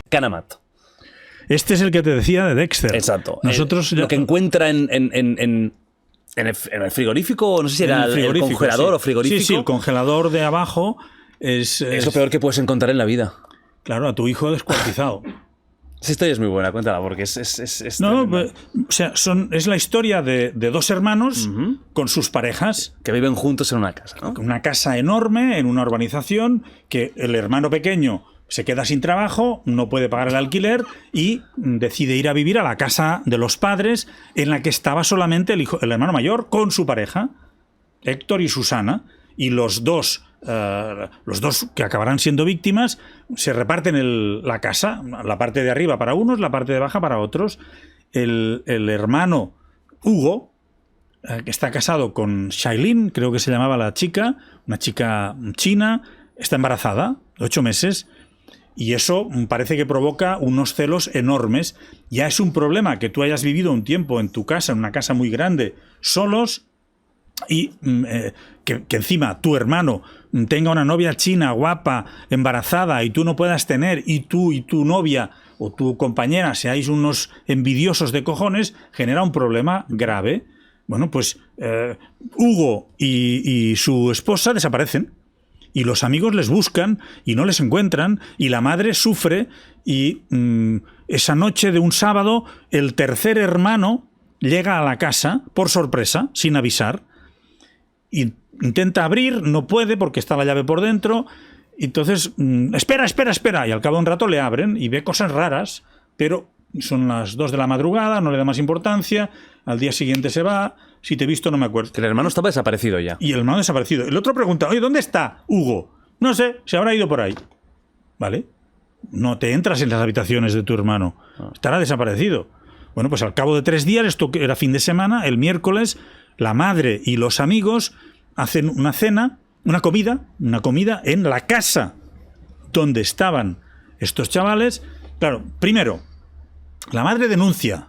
Canamat. Este es el que te decía de Dexter. Exacto. Nosotros lo que encuentra en el frigorífico, no sé si era el congelador sí. o frigorífico. Sí, el congelador de abajo es lo peor que puedes encontrar en la vida. Claro, a tu hijo descuartizado. Esa historia es muy buena, cuéntala, porque es no, o sea, es la historia de dos hermanos con sus parejas. Que viven juntos en una casa, ¿no? Una casa enorme, en una urbanización, que el hermano pequeño se queda sin trabajo, no puede pagar el alquiler y decide ir a vivir a la casa de los padres, en la que estaba solamente el hermano mayor con su pareja, Héctor y Susana, y los dos que acabarán siendo víctimas se reparten la casa, la parte de arriba para unos, la parte de abajo para otros. El hermano Hugo, que está casado con Shailin, creo que se llamaba la chica, una chica china, está embarazada, 8 meses, y eso parece que provoca unos celos enormes. Ya es un problema que tú hayas vivido un tiempo en tu casa, en una casa muy grande, solos, y que encima tu hermano tenga una novia china guapa, embarazada, y tú no puedas tener, y tú y tu novia o tu compañera seáis unos envidiosos de cojones, genera un problema grave. Bueno, pues Hugo y su esposa desaparecen, y los amigos les buscan y no les encuentran, y la madre sufre, y esa noche de un sábado el tercer hermano llega a la casa por sorpresa, sin avisar. Intenta abrir, no puede porque está la llave por dentro. Entonces, espera. Y al cabo de un rato le abren y ve cosas raras, pero son las 2 de la madrugada, no le da más importancia. Al día siguiente se va. Si te he visto, no me acuerdo. Que el hermano estaba desaparecido ya. Y el hermano desaparecido. El otro pregunta, oye, ¿dónde está Hugo? No sé, se habrá ido por ahí. ¿Vale? No te entras en las habitaciones de tu hermano. Estará desaparecido. Bueno, pues al cabo de 3 días, esto era fin de semana, el miércoles, la madre y los amigos hacen una cena, una comida en la casa donde estaban estos chavales. Claro, primero, la madre denuncia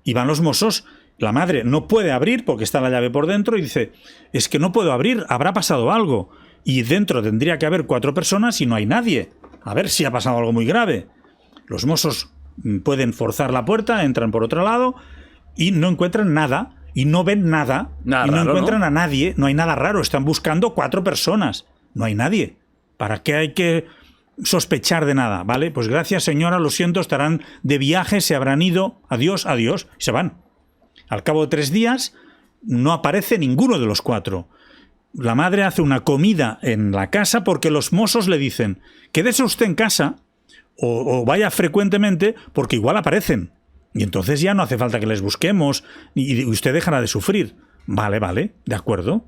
y van los mozos. La madre no puede abrir porque está la llave por dentro y dice, es que no puedo abrir, habrá pasado algo. Y dentro tendría que haber 4 personas y no hay nadie. A ver si ha pasado algo muy grave. Los mozos pueden forzar la puerta, entran por otro lado y no encuentran nada. Y no ven nada, y no raro, encuentran a nadie, no hay nada raro, están buscando 4 personas, no hay nadie. ¿Para qué hay que sospechar de nada? ¿Vale? Pues gracias señora, lo siento, estarán de viaje, se habrán ido, adiós, y se van. Al cabo de 3 días no aparece ninguno de los 4. La madre hace una comida en la casa porque los mozos le dicen, quédese usted en casa o vaya frecuentemente porque igual aparecen. Y entonces ya no hace falta que les busquemos y usted dejará de sufrir. Vale, de acuerdo.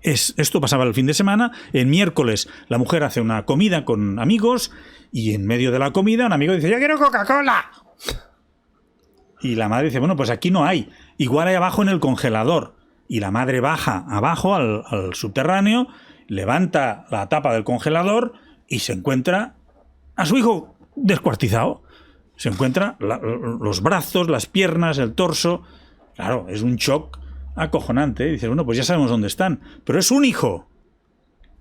Esto pasaba el fin de semana. El miércoles la mujer hace una comida con amigos y en medio de la comida un amigo dice, ¡yo quiero Coca-Cola! Y la madre dice, bueno, pues aquí no hay. Igual hay abajo en el congelador. Y la madre baja abajo al subterráneo, levanta la tapa del congelador y se encuentra a su hijo descuartizado. Se encuentra los brazos, las piernas, el torso. Claro, es un shock acojonante. Dices, bueno, pues ya sabemos dónde están. Pero es un hijo.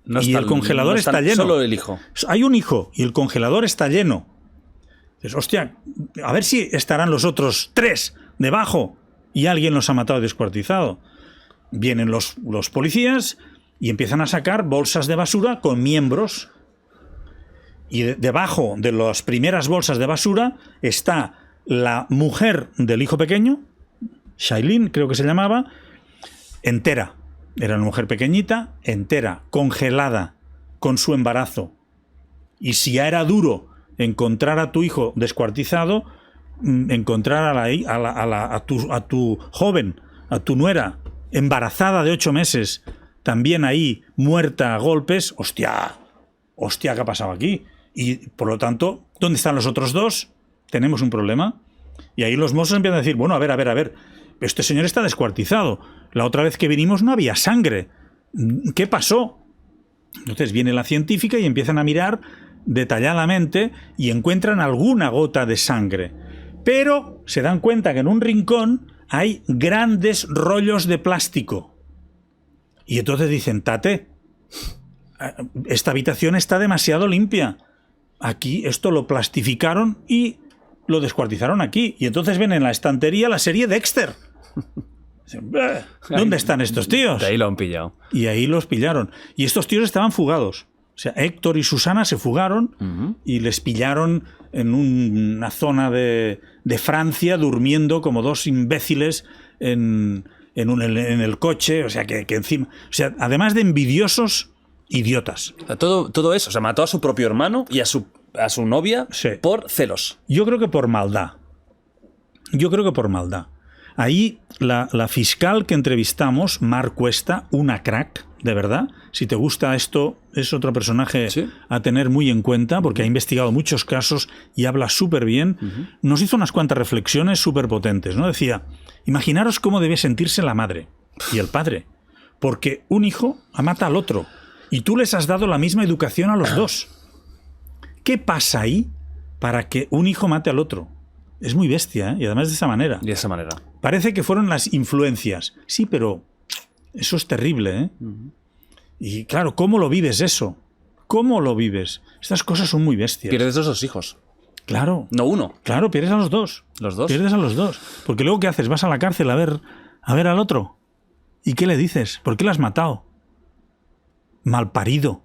Y el congelador está lleno. Solo el hijo. Hay un hijo y el congelador está lleno. Dices, hostia, a ver si estarán los otros 3 debajo y alguien los ha matado y descuartizado. Vienen los policías y empiezan a sacar bolsas de basura con miembros. Y debajo de las primeras bolsas de basura está la mujer del hijo pequeño, Shailin creo que se llamaba, entera. Era una mujer pequeñita, entera, congelada, con su embarazo. Y si ya era duro encontrar a tu hijo descuartizado, encontrar a tu joven, a tu nuera, embarazada de 8 meses, también ahí, muerta a golpes, hostia, ¿qué ha pasado aquí? Y, por lo tanto, ¿dónde están los otros 2? Tenemos un problema. Y ahí los mozos empiezan a decir, bueno, a ver, este señor está descuartizado. La otra vez que vinimos no había sangre. ¿Qué pasó? Entonces viene la científica y empiezan a mirar detalladamente y encuentran alguna gota de sangre. Pero se dan cuenta que en un rincón hay grandes rollos de plástico. Y entonces dicen, tate, esta habitación está demasiado limpia. aquí esto lo plastificaron y lo descuartizaron aquí. Y entonces ven en la estantería la serie Dexter. Dicen, ¿dónde están estos tíos? De ahí lo han pillado. Y ahí los pillaron. Y estos tíos estaban fugados. O sea, Héctor y Susana se fugaron y les pillaron en una zona de Francia durmiendo como dos imbéciles en el coche. O sea, que encima... O sea, además de envidiosos, idiotas. O sea, todo eso. O sea, mató a su propio hermano y a su novia Sí. por celos. Yo creo que por maldad. Ahí la fiscal que entrevistamos, Mar Cuesta, una crack, de verdad. Si te gusta esto, es otro personaje Sí. a tener muy en cuenta porque ha investigado muchos casos y habla súper bien. Nos hizo unas cuantas reflexiones súper potentes, ¿no? Decía, imaginaros cómo debe sentirse la madre y el padre, porque un hijo mata al otro y tú les has dado la misma educación a los dos. ¿Qué pasa ahí para que un hijo mate al otro? Es muy bestia, ¿eh? Y además de esa manera. De esa manera. Parece que fueron las influencias. Sí, pero eso es terrible, ¿eh? Y claro, ¿cómo lo vives eso? ¿Cómo lo vives? Estas cosas son muy bestias. Pierdes dos hijos. Claro. No uno. Claro, pierdes a los dos. ¿Los dos? Pierdes a los dos. Porque luego, ¿qué haces? Vas a la cárcel a ver al otro. ¿Y qué le dices? ¿Por qué lo has matado? Malparido.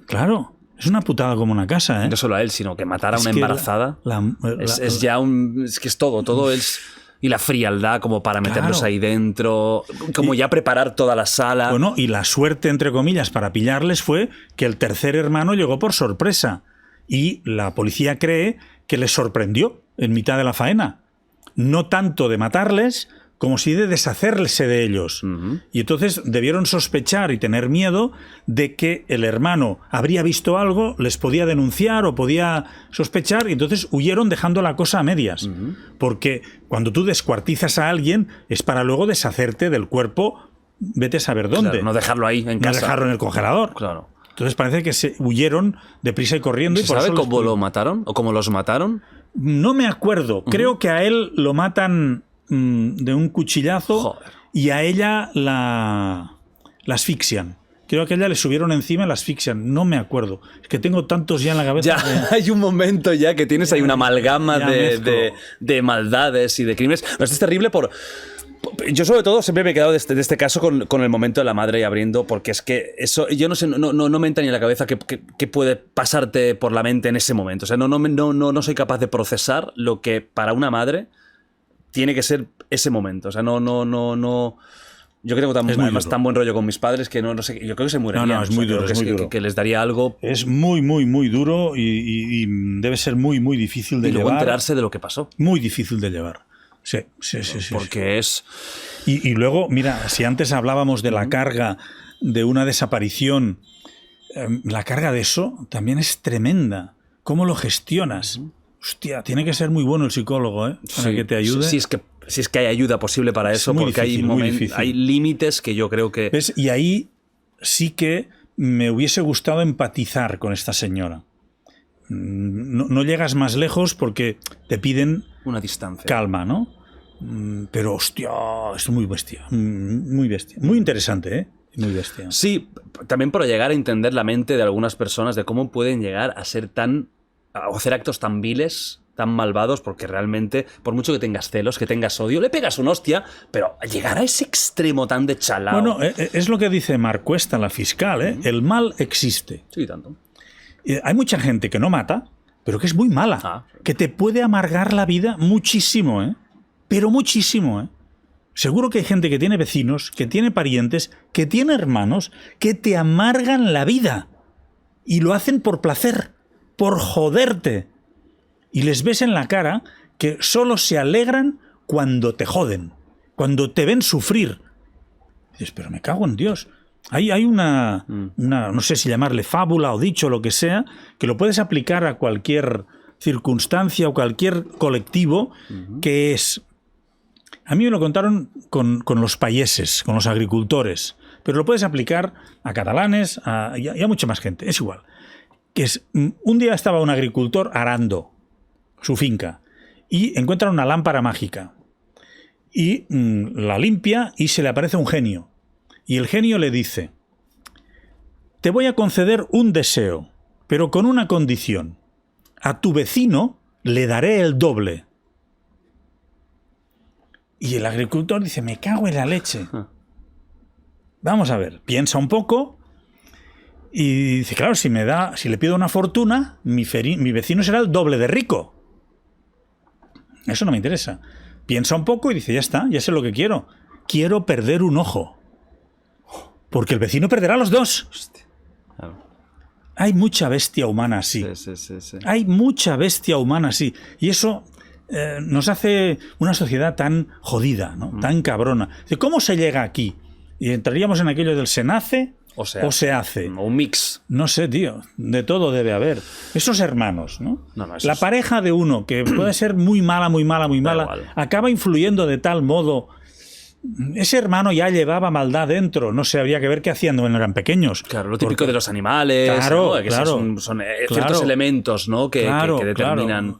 Claro. Es una putada como una casa, ¿eh? No solo a él, sino que matar a Es una que embarazada es ya un... Es que es todo es... Y la frialdad como para meterlos Claro. ahí dentro, como ya preparar toda la sala. Bueno, y la suerte, entre comillas, para pillarles fue que el tercer hermano llegó por sorpresa. Y la policía cree que les sorprendió en mitad de la faena. No tanto de matarles, como si de deshacerse de ellos. Y entonces debieron sospechar y tener miedo de que el hermano habría visto algo, les podía denunciar o podía sospechar, y entonces huyeron dejando la cosa a medias. Porque cuando tú descuartizas a alguien es para luego deshacerte del cuerpo, vete a saber dónde. Claro, no dejarlo ahí en No casa. dejarlo en el congelador. Claro. Entonces parece que se huyeron deprisa y corriendo. ¿Se y por sabe eso los cómo lo mataron? ¿O cómo los mataron? No me acuerdo. Creo que a él lo matan de un cuchillazo. Joder. Y a ella la asfixian. Creo que a ella le subieron encima y la asfixian. No me acuerdo. Es que tengo tantos ya en la cabeza. Ya hay un momento ya que tienes ahí una amalgama Ya mezclo. de maldades y de crímenes. No, esto es terrible yo sobre todo siempre me he quedado de este caso con el momento de la madre abriendo, porque es que eso, yo no sé, no me entra ni en la cabeza qué puede pasarte por la mente en ese momento. O sea, no soy capaz de procesar lo que para una madre tiene que ser ese momento. O sea, yo creo que Es muy además duro. tan buen rollo con mis padres que no sé, yo creo que se mueren. No, es muy duro, es muy duro. Que les daría algo Es muy, muy, muy duro y debe ser muy, muy difícil de y luego llevar. enterarse de lo que pasó. Muy difícil de llevar. Sí. Porque es... Y luego, mira, si antes hablábamos de la carga de una desaparición, la carga de eso también es tremenda. ¿Cómo lo gestionas? Hostia, tiene que ser muy bueno el psicólogo, ¿eh? Para que te ayude. Si es que hay ayuda posible para eso, muy porque difícil, muy difícil. hay límites que yo creo que... ¿Ves? Y ahí sí que me hubiese gustado empatizar con esta señora. No llegas más lejos porque te piden Una distancia. calma, ¿no? Pero, hostia, es muy bestia. Muy bestia. Muy interesante, ¿eh? Muy bestia. Sí, también para llegar a entender la mente de algunas personas de cómo pueden llegar a ser o hacer actos tan viles, tan malvados, porque realmente, por mucho que tengas celos, que tengas odio, le pegas una hostia, pero llegar a ese extremo tan de chalao... Bueno, es lo que dice Mar Cuesta, la fiscal, ¿eh? El mal existe. Sí, tanto. Hay mucha gente que no mata, pero que es muy mala. Ah. Que te puede amargar la vida muchísimo, ¿eh? Pero muchísimo, ¿eh? Seguro que hay gente que tiene vecinos, que tiene parientes, que tiene hermanos, que te amargan la vida. Y lo hacen por placer, por joderte. Y les ves en la cara que solo se alegran cuando te joden, cuando te ven sufrir. Y dices, pero me cago en Dios. Hay una, no sé si llamarle fábula o dicho, lo que sea, que lo puedes aplicar a cualquier circunstancia o cualquier colectivo, que es... A mí me lo contaron con los payeses, con los agricultores, pero lo puedes aplicar a catalanes y a mucha más gente, es igual. Que es, un día estaba un agricultor arando su finca y encuentra una lámpara mágica y la limpia y se le aparece un genio. Y el genio le dice, te voy a conceder un deseo, pero con una condición. A tu vecino le daré el doble. Y el agricultor dice, me cago en la leche. Vamos a ver, piensa un poco y dice, claro, si le pido una fortuna, mi vecino será el doble de rico. Eso no me interesa. Piensa un poco y dice, ya está, ya sé lo que quiero. Quiero perder un ojo. Porque el vecino perderá los dos. Hostia. Claro. Hay mucha bestia humana así. Sí. Hay mucha bestia humana así. Y eso nos hace una sociedad tan jodida, ¿no? Tan cabrona. ¿Cómo se llega aquí? Y entraríamos en aquello del se nace o se hace. Un mix. No sé, tío. De todo debe haber. Esos hermanos, ¿no? La pareja de uno, que puede ser muy mala, acaba influyendo de tal modo. Ese hermano ya llevaba maldad dentro. No sé, habría que ver qué hacían cuando eran pequeños. Claro, lo típico de los animales. Claro, ¿no? Que claro. Son ciertos elementos, ¿no? que determinan. Claro.